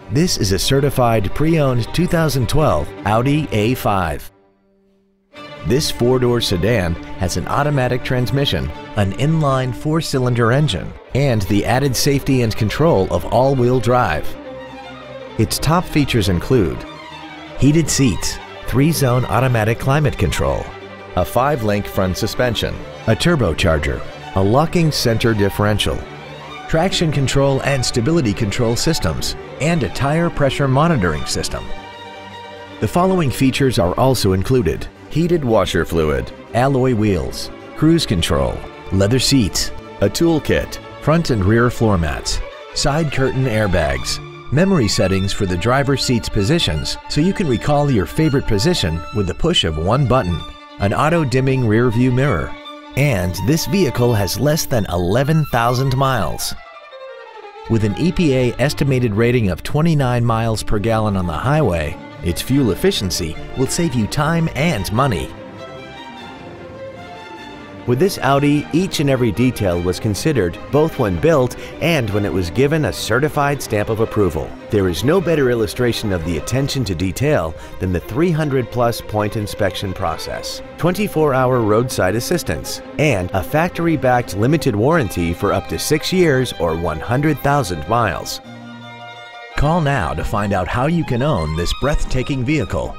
This is a certified pre-owned 2012 Audi A5. This four-door sedan has an automatic transmission, an inline four-cylinder engine, and the added safety and control of all-wheel drive. Its top features include heated seats, 3-zone automatic climate control, a 5-link front suspension, a turbocharger, a locking center differential, traction control and stability control systems, and a tire pressure monitoring system. The following features are also included: heated washer fluid, alloy wheels, cruise control, leather seats, a toolkit, front and rear floor mats, side curtain airbags, memory settings for the driver's seat's positions so you can recall your favorite position with the push of one button, an auto-dimming rear view mirror, and this vehicle has less than 11,000 miles. With an EPA estimated rating of 29 miles per gallon on the highway, its fuel efficiency will save you time and money. With this Audi, each and every detail was considered both when built and when it was given a certified stamp of approval. There is no better illustration of the attention to detail than the 300-plus point inspection process, 24-hour roadside assistance, and a factory-backed limited warranty for up to 6 years or 100,000 miles. Call now to find out how you can own this breathtaking vehicle.